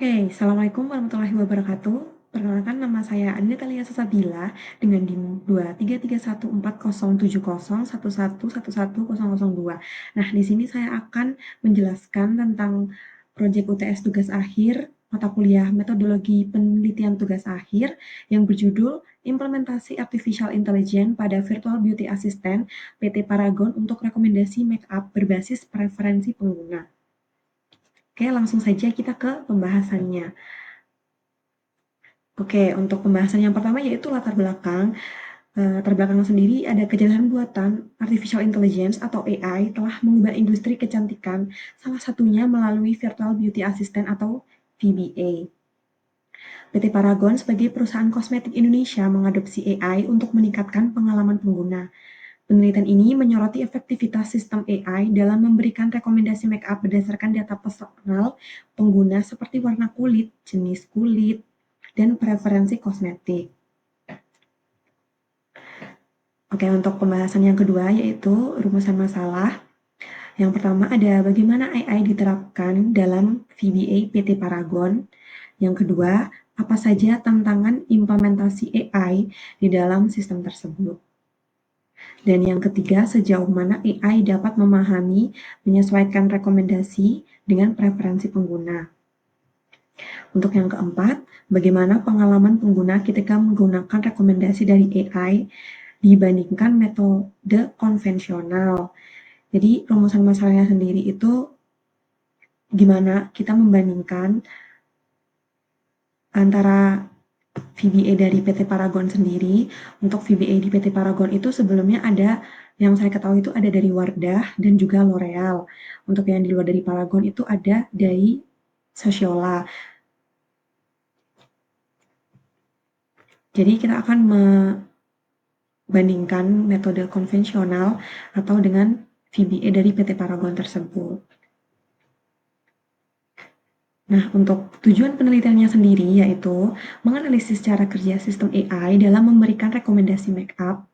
Oke, Assalamualaikum warahmatullahi wabarakatuh. Perkenalkan nama saya Andi Talia Sasabila dengan NIM 233147011111102. Nah, di sini saya akan menjelaskan tentang proyek UTS tugas akhir mata kuliah Metodologi Penelitian Tugas Akhir yang berjudul Implementasi Artificial Intelligence pada Virtual Beauty Assistant PT Paragon untuk rekomendasi make up berbasis preferensi pengguna. Oke, langsung saja kita ke pembahasannya. Oke, untuk pembahasan yang pertama yaitu latar belakang. Latar belakang sendiri ada kejelasan buatan artificial intelligence atau AI telah mengubah industri kecantikan, salah satunya melalui virtual beauty assistant atau VBA. PT Paragon sebagai perusahaan kosmetik Indonesia mengadopsi AI untuk meningkatkan pengalaman pengguna. Penelitian ini menyoroti efektivitas sistem AI dalam memberikan rekomendasi make up berdasarkan data personal pengguna seperti warna kulit, jenis kulit, dan preferensi kosmetik. Oke, untuk pembahasan yang kedua yaitu rumusan masalah. Yang pertama ada bagaimana AI diterapkan dalam VBA PT Paragon. Yang kedua, apa saja tantangan implementasi AI di dalam sistem tersebut. Dan yang ketiga, sejauh mana AI dapat memahami, menyesuaikan rekomendasi dengan preferensi pengguna. Untuk yang keempat, bagaimana pengalaman pengguna ketika menggunakan rekomendasi dari AI dibandingkan metode konvensional. Jadi rumusan masalahnya sendiri itu gimana kita membandingkan antara VBA dari PT Paragon sendiri. Untuk VBA di PT Paragon itu sebelumnya ada, yang saya ketahui itu ada dari Wardah dan juga L'Oreal. Untuk yang di luar dari Paragon itu ada dari Sociola. Jadi kita akan membandingkan metode konvensional atau dengan VBA dari PT Paragon tersebut. Nah, untuk tujuan penelitiannya sendiri yaitu menganalisis cara kerja sistem AI dalam memberikan rekomendasi make up,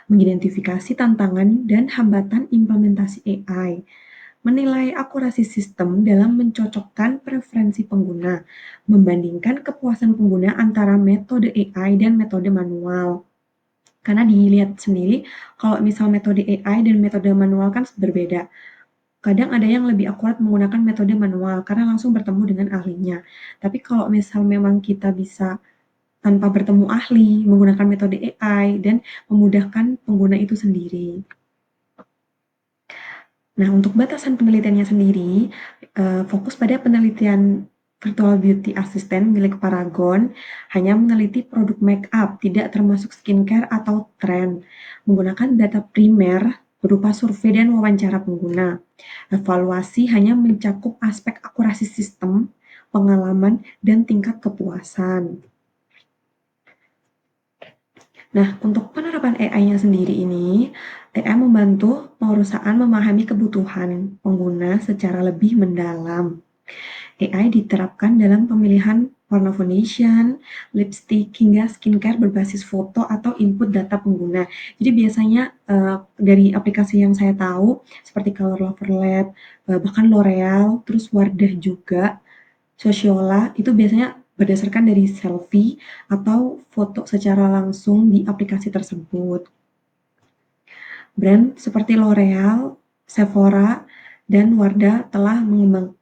mengidentifikasi tantangan dan hambatan implementasi AI, menilai akurasi sistem dalam mencocokkan preferensi pengguna, membandingkan kepuasan pengguna antara metode AI dan metode manual. Karena dilihat sendiri, kalau misal metode AI dan metode manual kan berbeda. Kadang ada yang lebih akurat menggunakan metode manual karena langsung bertemu dengan ahlinya. Tapi kalau misal memang kita bisa tanpa bertemu ahli menggunakan metode AI dan memudahkan pengguna itu sendiri. Nah, untuk batasan penelitiannya sendiri, fokus pada penelitian virtual beauty assistant milik Paragon hanya meneliti produk make up, tidak termasuk skincare atau tren, menggunakan data primer berupa survei dan wawancara pengguna. Evaluasi hanya mencakup aspek akurasi sistem, pengalaman, dan tingkat kepuasan. Nah, untuk penerapan AI-nya sendiri ini, AI membantu perusahaan memahami kebutuhan pengguna secara lebih mendalam. AI diterapkan dalam pemilihan warna foundation, lipstick, hingga skincare berbasis foto atau input data pengguna. Jadi biasanya dari aplikasi yang saya tahu, seperti Color Lover Lab, bahkan L'Oreal, terus Wardah juga, Sociola, itu biasanya berdasarkan dari selfie atau foto secara langsung di aplikasi tersebut. Brand seperti L'Oreal, Sephora, dan Wardah telah mengembangkan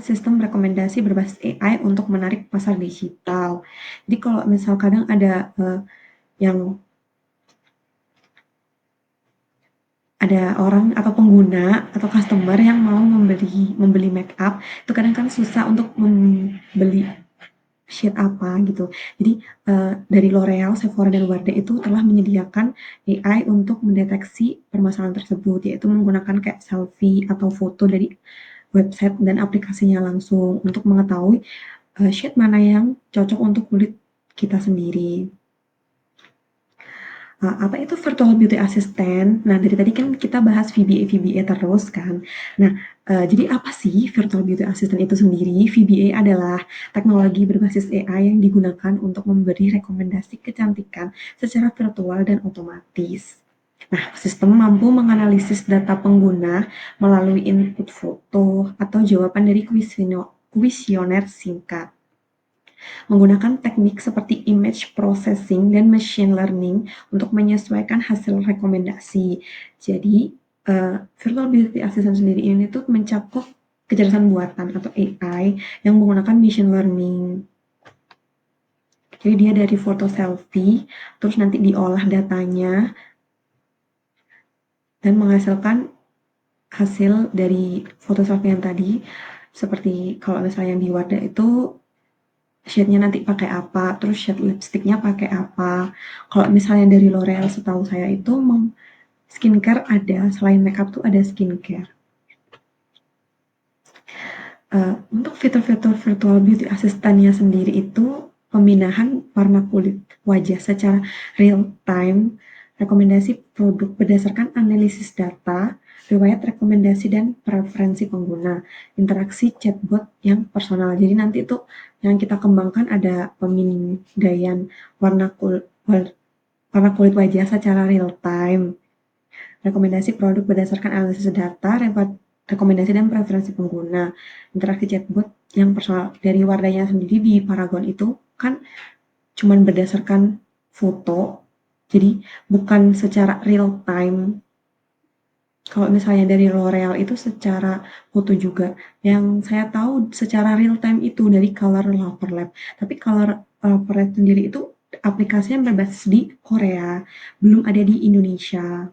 sistem rekomendasi berbasis AI untuk menarik pasar digital. Jadi kalau misal kadang ada yang ada orang atau pengguna atau customer yang mau membeli make up, itu kadang kan susah untuk membeli shade apa gitu. Jadi dari L'Oreal, Sephora, dan Wardah itu telah menyediakan AI untuk mendeteksi permasalahan tersebut, yaitu menggunakan kayak selfie atau foto dari website dan aplikasinya langsung untuk mengetahui shade mana yang cocok untuk kulit kita sendiri. Apa itu virtual beauty assistant? Nah, dari tadi kan kita bahas VBA terus kan. Nah, jadi apa sih virtual beauty assistant itu sendiri? VBA adalah teknologi berbasis AI yang digunakan untuk memberi rekomendasi kecantikan secara virtual dan otomatis. Nah, sistem mampu menganalisis data pengguna melalui input foto atau jawaban dari kuesioner singkat. menggunakan teknik seperti image processing dan machine learning untuk menyesuaikan hasil rekomendasi. Jadi, virtual beauty assistant sendiri ini tuh mencakup kecerdasan buatan atau AI yang menggunakan machine learning. Jadi dia dari foto selfie, terus nanti diolah datanya, dan menghasilkan hasil dari foto selfie yang tadi, seperti kalau misalnya yang di Wardah itu shade-nya nanti pakai apa, terus shade lipsticknya pakai apa. Kalau misalnya dari L'Oreal setahu saya itu skincare ada, selain makeup tuh ada skincare. Untuk fitur-fitur virtual beauty assistant-nya sendiri itu pemindahan warna kulit wajah secara real time, rekomendasi produk berdasarkan analisis data, riwayat rekomendasi dan preferensi pengguna, interaksi chatbot yang personal. Jadi nanti itu yang kita kembangkan ada pemindaian warna kulit wajah secara real time, rekomendasi produk berdasarkan analisis data, rekomendasi dan preferensi pengguna, interaksi chatbot yang personal. Dari Wardanya sendiri di Paragon itu kan cuman berdasarkan foto, jadi bukan secara real time. Kalau misalnya dari L'Oreal itu secara foto juga. Yang saya tahu secara real time itu dari Color Lover Lab. Tapi Color Lover Lab sendiri itu aplikasinya berbasis di Korea, belum ada di Indonesia.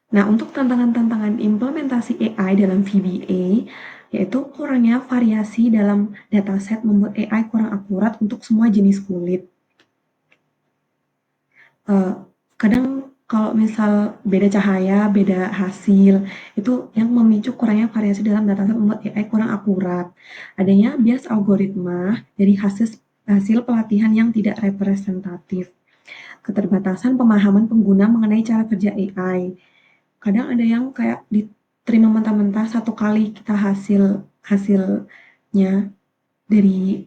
Nah, untuk tantangan-tantangan implementasi AI dalam VBA, yaitu kurangnya variasi dalam dataset membuat AI kurang akurat untuk semua jenis kulit. Kadang kalau misal beda cahaya, beda hasil, itu yang memicu kurangnya variasi dalam dataset membuat AI kurang akurat. Adanya bias algoritma dari hasil pelatihan yang tidak representatif. Keterbatasan pemahaman pengguna mengenai cara kerja AI. Kadang ada yang kayak diterima mentah-mentah satu kali kita hasilnya dari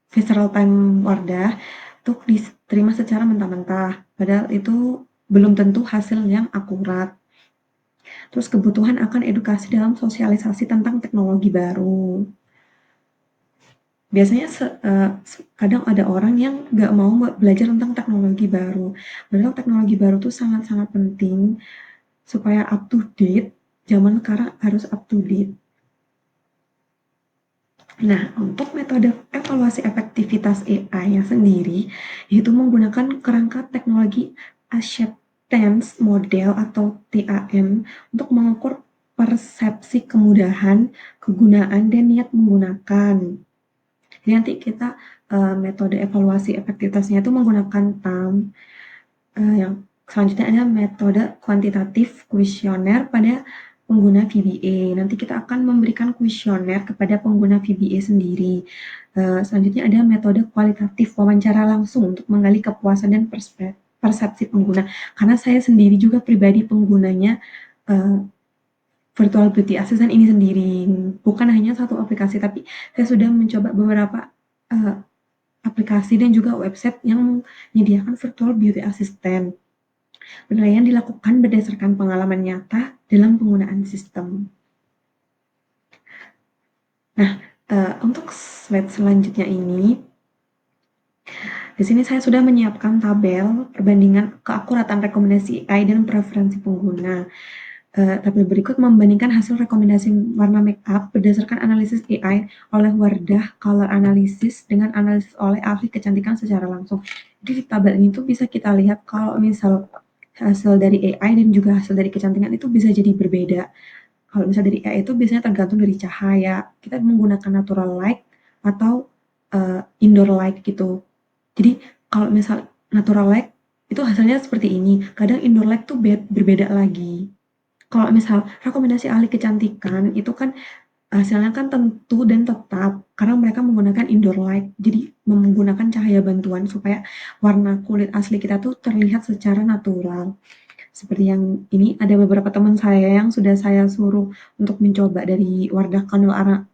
visceral time Wardah tuh diterima secara mentah-mentah, padahal itu belum tentu hasil yang akurat. Terus kebutuhan akan edukasi dalam sosialisasi tentang teknologi baru. Biasanya kadang ada orang yang nggak mau belajar tentang teknologi baru. Padahal teknologi baru tuh sangat-sangat penting supaya up to date. Zaman sekarang harus up to date. Nah, untuk metode evaluasi efektivitas AI-nya sendiri, yaitu menggunakan kerangka teknologi acceptance model atau TAM untuk mengukur persepsi kemudahan, kegunaan, dan niat menggunakan. Jadi nanti kita metode evaluasi efektivitasnya itu menggunakan TAM. Yang selanjutnya ada metode kuantitatif kuesioner pada pengguna VBA. Nanti kita akan memberikan kuesioner kepada pengguna VBA sendiri. Selanjutnya ada metode kualitatif wawancara langsung untuk menggali kepuasan dan persepsi pengguna. Karena saya sendiri juga pribadi penggunanya virtual beauty assistant ini sendiri. Bukan hanya satu aplikasi, tapi saya sudah mencoba beberapa aplikasi dan juga website yang menyediakan virtual beauty assistant. Penilaian dilakukan berdasarkan pengalaman nyata dalam penggunaan sistem. Nah, untuk slide selanjutnya ini, di sini saya sudah menyiapkan tabel perbandingan keakuratan rekomendasi AI dan preferensi pengguna. Tabel berikut membandingkan hasil rekomendasi warna makeup berdasarkan analisis AI oleh Wardah Color Analysis dengan analisis oleh ahli kecantikan secara langsung. Jadi di tabel ini tuh bisa kita lihat kalau misal hasil dari AI dan juga hasil dari kecantikan itu bisa jadi berbeda. Kalau misalnya dari AI itu biasanya tergantung dari cahaya. Kita menggunakan natural light atau indoor light gitu. Jadi kalau misal natural light itu hasilnya seperti ini. Kadang indoor light tuh berbeda lagi. Kalau misal rekomendasi ahli kecantikan itu kan hasilnya kan tentu dan tetap karena mereka menggunakan indoor light. Jadi menggunakan cahaya bantuan supaya warna kulit asli kita tuh terlihat secara natural. Seperti yang ini ada beberapa teman saya yang sudah saya suruh untuk mencoba dari Wardah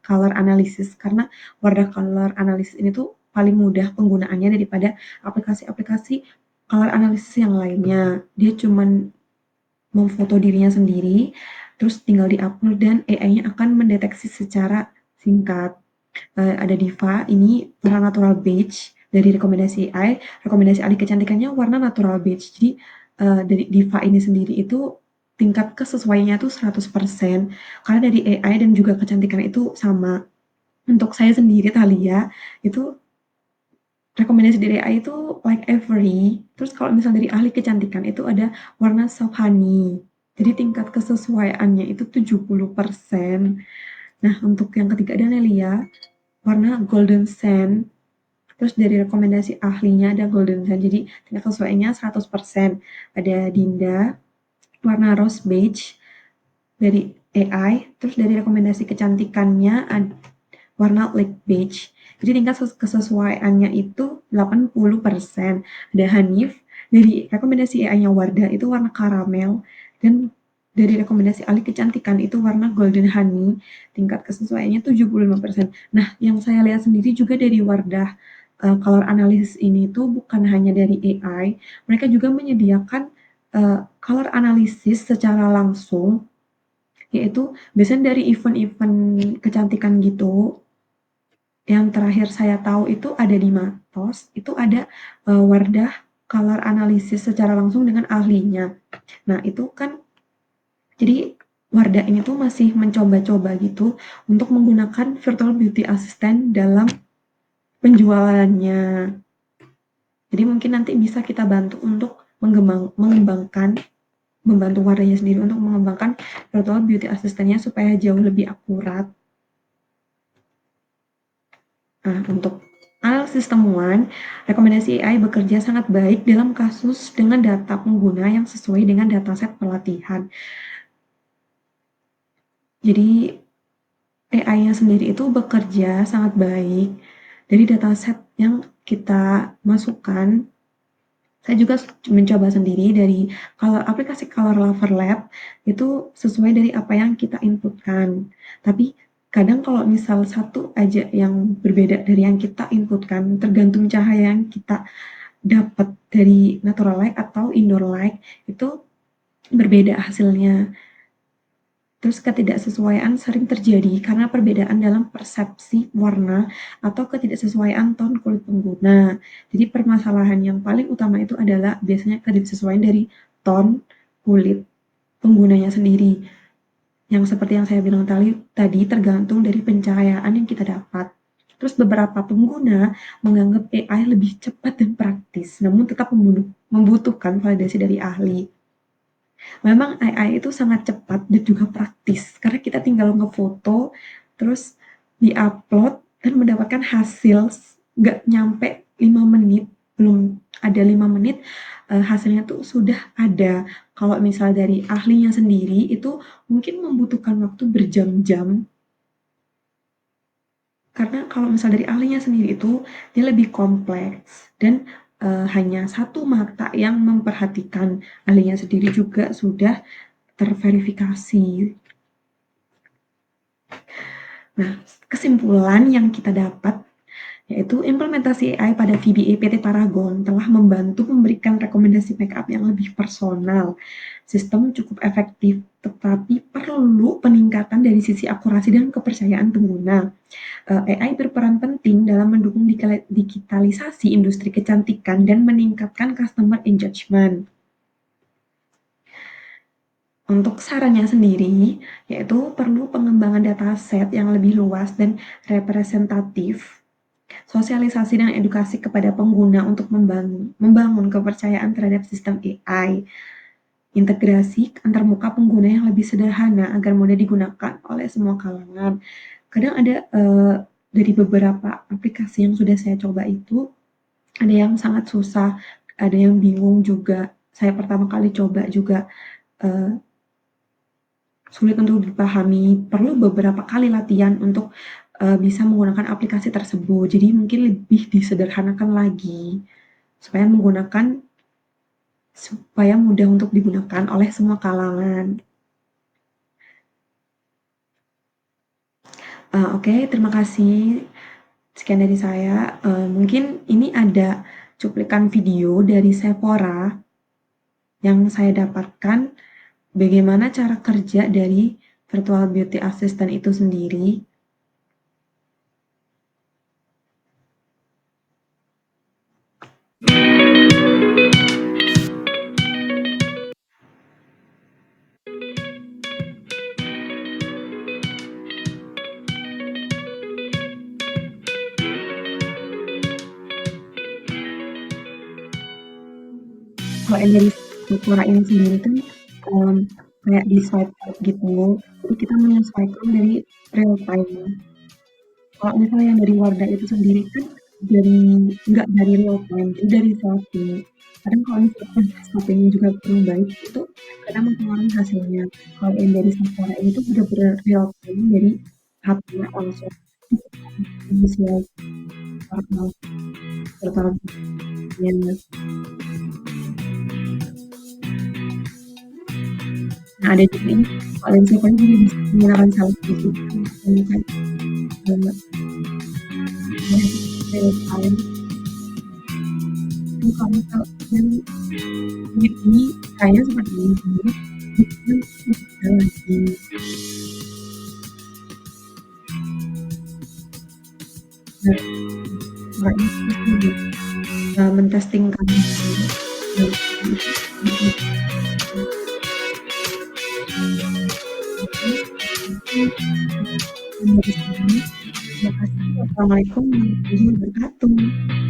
Color Analysis karena Wardah Color Analysis ini tuh paling mudah penggunaannya daripada aplikasi-aplikasi color analysis yang lainnya. Dia cuman memfoto dirinya sendiri, terus tinggal di-upload dan AI-nya akan mendeteksi secara singkat. Ada Diva, ini warna natural beige dari rekomendasi AI. Rekomendasi ahli kecantikannya warna natural beige. Jadi dari Diva ini sendiri itu tingkat kesesuaiannya tuh 100% karena dari AI dan juga kecantikan itu sama. Untuk saya sendiri Thalia itu rekomendasi dari AI itu like Ivory. Terus kalau misal dari ahli kecantikan itu ada warna soft honey. Jadi tingkat kesesuaiannya itu 70%. Nah, untuk yang ketiga ada Nelia, warna golden sand. Terus dari rekomendasi ahlinya ada golden sand. Jadi tingkat kesesuaiannya 100%. Ada Dinda, warna rose beige dari AI. Terus dari rekomendasi kecantikannya ada warna light beige. Jadi tingkat kesesuaiannya itu 80%. Ada Hanif, dari rekomendasi AI-nya Wardah itu warna karamel, dan dari rekomendasi ahli kecantikan itu warna golden honey, tingkat kesesuaiannya 75%. Nah, yang saya lihat sendiri juga dari Wardah color analysis ini tuh bukan hanya dari AI, mereka juga menyediakan color analysis secara langsung, yaitu biasanya dari event-event kecantikan gitu. Yang terakhir saya tahu itu ada di Matos, itu ada Wardah color analysis secara langsung dengan ahlinya. Nah, itu kan jadi Wardah ini tuh masih mencoba-coba gitu untuk menggunakan virtual beauty assistant dalam penjualannya. Jadi mungkin nanti bisa kita bantu untuk mengembangkan, membantu Wardahnya sendiri untuk mengembangkan virtual beauty assistant-nya supaya jauh lebih akurat. Nah, untuk analisis temuan, rekomendasi AI bekerja sangat baik dalam kasus dengan data pengguna yang sesuai dengan dataset pelatihan. Jadi, AI-nya sendiri itu bekerja sangat baik dari dataset yang kita masukkan. Saya juga mencoba sendiri dari aplikasi Color Lover Lab, itu sesuai dari apa yang kita inputkan. Tapi kadang kalau misal satu aja yang berbeda dari yang kita inputkan, tergantung cahaya yang kita dapat dari natural light atau indoor light, itu berbeda hasilnya. Terus ketidaksesuaian sering terjadi karena perbedaan dalam persepsi warna atau ketidaksesuaian tone kulit pengguna. Jadi permasalahan yang paling utama itu adalah biasanya ketidaksesuaian dari tone kulit penggunanya sendiri. Yang seperti yang saya bilang tadi tergantung dari pencahayaan yang kita dapat. Terus beberapa pengguna menganggap AI lebih cepat dan praktis, namun tetap membutuhkan validasi dari ahli. Memang AI itu sangat cepat dan juga praktis, karena kita tinggal ngefoto, terus di-upload dan mendapatkan hasil nggak nyampe 5 menit, belum ada 5 menit, hasilnya tuh sudah ada. Kalau misal dari ahlinya sendiri, itu mungkin membutuhkan waktu berjam-jam. Karena kalau misal dari ahlinya sendiri itu, dia lebih kompleks dan hanya satu mata yang memperhatikan. Ahlinya sendiri juga sudah terverifikasi. Nah, kesimpulan yang kita dapat yaitu implementasi AI pada VBA PT Paragon telah membantu memberikan rekomendasi makeup yang lebih personal. Sistem cukup efektif, tetapi perlu peningkatan dari sisi akurasi dan kepercayaan pengguna. AI berperan penting dalam mendukung digitalisasi industri kecantikan dan meningkatkan customer engagement. Untuk sarannya sendiri, yaitu perlu pengembangan dataset yang lebih luas dan representatif, sosialisasi dan edukasi kepada pengguna untuk membangun kepercayaan terhadap sistem AI, integrasi antarmuka pengguna yang lebih sederhana agar mudah digunakan oleh semua kalangan. Kadang ada dari beberapa aplikasi yang sudah saya coba itu, ada yang sangat susah, ada yang bingung juga. Saya pertama kali coba juga sulit untuk dipahami, perlu beberapa kali latihan untuk bisa menggunakan aplikasi tersebut. Jadi mungkin lebih disederhanakan lagi supaya mudah untuk digunakan oleh semua kalangan. Oke, terima kasih. Sekian dari saya. Mungkin ini ada cuplikan video dari Sephora yang saya dapatkan bagaimana cara kerja dari virtual beauty assistant itu sendiri. Kalau yang dari suara ini sendiri kan, mmm, kayak di swipe up gitu, jadi kita menyesuaikan dari real time. Kalau misalnya yang dari Wardah itu sendiri kan dari nggak dari real time, jadi dari selfie. Kadang kalau misalkan stopping-nya juga kurang baik, itu kadang mempengaruhi hasilnya. Kalau yang dari Sephora ini tuh bener-bener real time dari HP-nya langsung menyesuaikan heeh, betul. Iya. Nah, ada juga ini, kalau yang Sephora juga bisa menggunakan selfie gitu kan, yang kayak, iya, real time. Tapi kalau misal yang mirip ini, kayaknya seperti ini sendiri, biasanya ada lagi. Nah, Kakaknya pasti juga, men-testing kamu sendiri dan itu mhm, oke, mungkin sekian dari saya. Terima kasih. Wassalamualaikum warahmatullahi wabarakatuh.